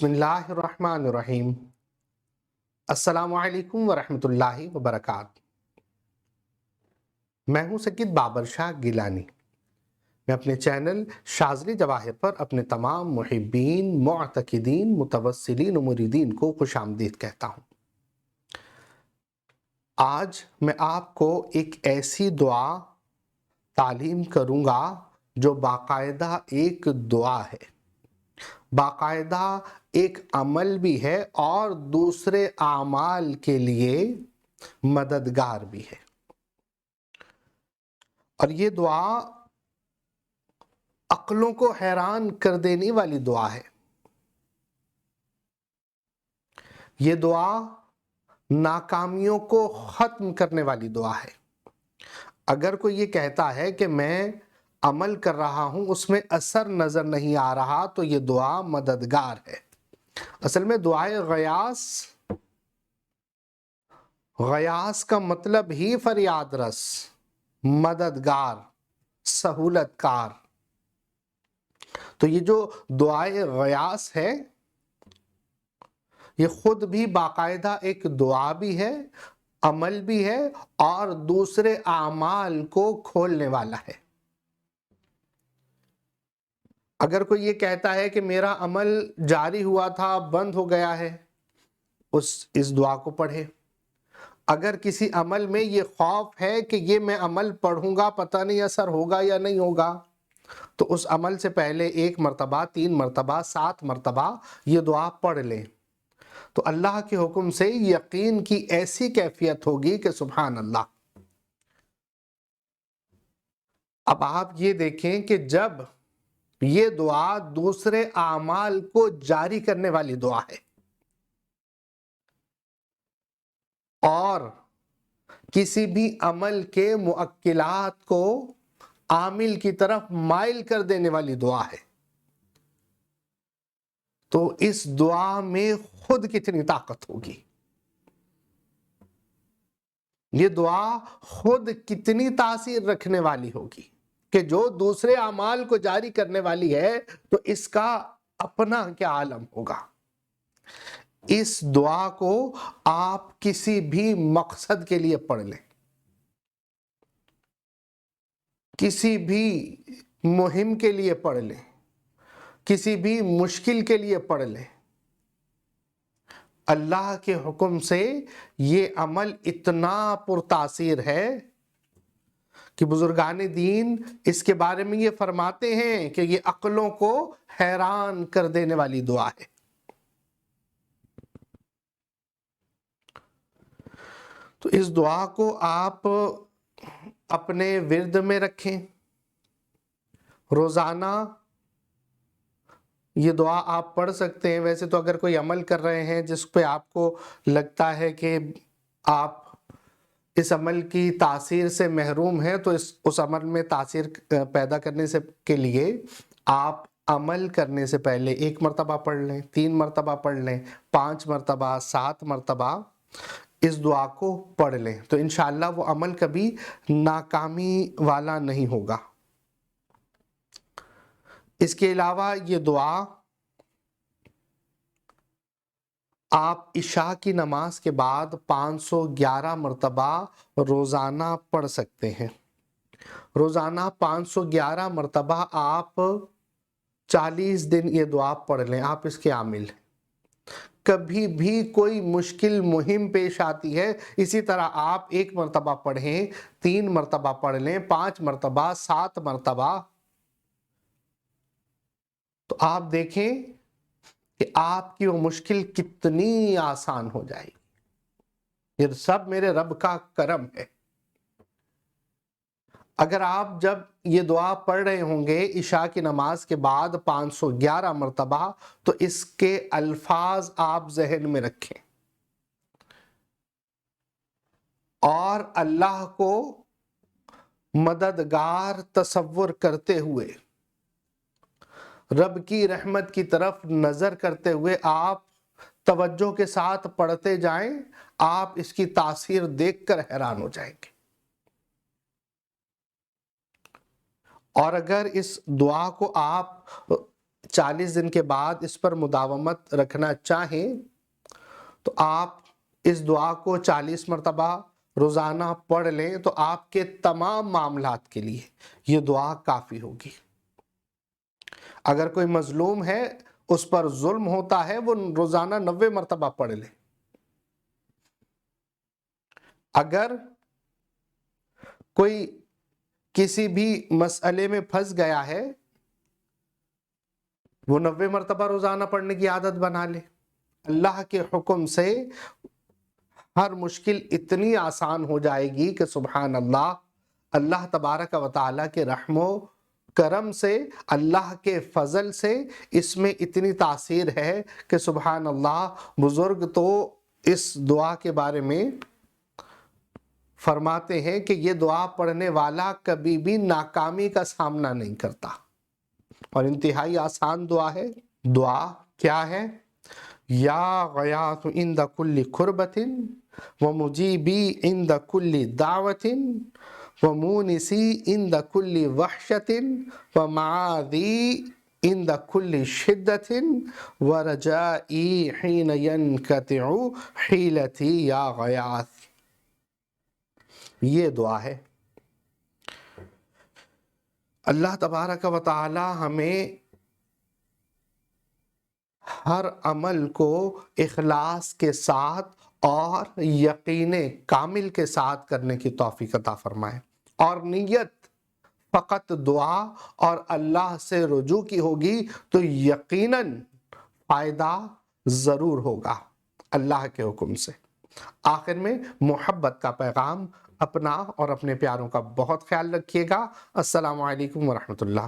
बिस्मिल्लाहिर्रहमानिर्रहीम। अस्सलामु अलैकुम वरहमतुल्लाहि वबरकात। मैं हूं सकीद बाबर शाह गिलानी। मैं अपने चैनल शाज़ली जवाहिर पर अपने तमाम मुहिब्बीन, मुअतकिदीन, मुतवस्सिलीन और मुरीदीन को खुशामदीद कहता हूं। आज मैं आपको एक ऐसी दुआ तालीम करूंगा जो बाकायदा एक दुआ है, बाकायदा एक अमल भी है और दूसरे आमाल के लिए मददगार भी है। और ये दुआ अक्लों को हैरान कर देने वाली दुआ है। ये दुआ नाकामियों को ख़त्म करने वाली दुआ है। अगर कोई ये कहता है कि मैं अमल कर रहा हूँ, उसमें असर नज़र नहीं आ रहा, तो ये दुआ मददगार है। असल में दुआए गयास, गयास का मतलब ही फरियाद रस, मददगार, सहूलतकार। तो ये जो दुआए गयास है, ये खुद भी बाकायदा एक दुआ भी है, अमल भी है और दूसरे आमाल को खोलने वाला है। अगर कोई ये कहता है कि मेरा अमल जारी हुआ था, बंद हो गया है, इस दुआ को पढ़े। अगर किसी अमल में ये खौफ है कि ये मैं अमल पढ़ूंगा, पता नहीं असर होगा या नहीं होगा, तो उस अमल से पहले 1 मरतबा, 3 मरतबा, 7 मरतबा ये दुआ पढ़ लें। तो अल्लाह के हुक्म से यकीन की ऐसी कैफियत होगी कि सुभान अल्लाह। अब आप ये देखें कि जब ये दुआ दूसरे आमाल को जारी करने वाली दुआ है और किसी भी अमल के मुअक्किलात को आमिल की तरफ माइल कर देने वाली दुआ है, तो इस दुआ में खुद कितनी ताकत होगी। ये दुआ खुद कितनी तासीर रखने वाली होगी कि जो दूसरे अमाल को जारी करने वाली है, तो इसका अपना क्या आलम होगा। इस दुआ को आप किसी भी मकसद के लिए पढ़ लें, किसी भी मुहिम के लिए पढ़ लें, किसी भी मुश्किल के लिए पढ़ लें, अल्लाह के हुक्म से ये अमल इतना पुरतासीर है कि बुजुर्गान दीन इसके बारे में ये फरमाते हैं कि ये अक्लों को हैरान कर देने वाली दुआ है। तो इस दुआ को आप अपने विर्द में रखें। रोज़ाना ये दुआ आप पढ़ सकते हैं। वैसे तो अगर कोई अमल कर रहे हैं जिस पे आपको लगता है कि आप इस अमल की तासीर से महरूम हैं, तो उस अमल में तासीर पैदा करने से के लिए आप अमल करने से पहले 1 मरतबा पढ़ लें, 3 मरतबा पढ़ लें, 5 मरतबा, 7 मरतबा इस दुआ को पढ़ लें, तो इंशाअल्लाह वो अमल कभी नाकामी वाला नहीं होगा। इसके अलावा ये दुआ आप इशा की नमाज के बाद 511 मरतबा रोज़ाना पढ़ सकते हैं। रोज़ाना 511 मरतबा आप 40 दिन ये दुआ पढ़ लें, आप इसके आमिल हैं। कभी भी कोई मुश्किल मुहिम पेश आती है, इसी तरह आप 1 मरतबा पढ़ें, 3 मरतबा पढ़ लें, 5 मरतबा, 7 मरतबा, तो आप देखें कि आपकी वो मुश्किल कितनी आसान हो जाएगी। ये सब मेरे रब का करम है। अगर आप जब ये दुआ पढ़ रहे होंगे इशा की नमाज के बाद 511 मरतबा, तो इसके अल्फाज आप ज़हन में रखें और अल्लाह को मददगार तसव्वुर करते हुए, रब की रहमत की तरफ नजर करते हुए आप तवज्जो के साथ पढ़ते जाएं। आप इसकी तासीर देखकर हैरान हो जाएंगे। और अगर इस दुआ को आप 40 دن کے بعد اس پر مداومت رکھنا چاہیں تو آپ اس دعا کو 40 مرتبہ روزانہ پڑھ لیں تو آپ کے تمام معاملات کے لیے یہ دعا کافی ہوگی۔ اگر کوئی مظلوم ہے، اس پر ظلم ہوتا ہے، وہ روزانہ 90 مرتبہ پڑھ لے۔ اگر کوئی کسی بھی مسئلے میں پھنس گیا ہے، وہ 90 مرتبہ روزانہ پڑھنے کی عادت بنا لے۔ اللہ کے حکم سے ہر مشکل اتنی آسان ہو جائے گی کہ سبحان اللہ، اللہ تبارک و تعالیٰ کے رحم و کرم سے، اللہ کے فضل سے اس میں اتنی تاثیر ہے کہ سبحان اللہ۔ بزرگ تو اس دعا کے بارے میں فرماتے ہیں کہ یہ دعا پڑھنے والا کبھی بھی ناکامی کا سامنا نہیں کرتا، اور انتہائی آسان دعا ہے۔ دعا کیا ہے؟ یا غیاث عند کل کربۃ ومجیبی عند کل دعوۃ ومونسی عند کل وحشۃ ومعاذی عند کل شدۃ ورجائی حین ینقطع حیلتی یا غیاث۔ یہ دعا ہے۔ اللہ تبارک و تعالی ہمیں ہر عمل کو اخلاص کے ساتھ اور یقین کامل کے ساتھ کرنے کی توفیق عطا فرمائے، اور نیت فقط دعا اور اللہ سے رجوع کی ہوگی تو یقیناً فائدہ ضرور ہوگا اللہ کے حکم سے۔ آخر میں محبت کا پیغام، اپنا اور اپنے پیاروں کا بہت خیال رکھیے گا۔ السلام علیکم ورحمۃ اللہ۔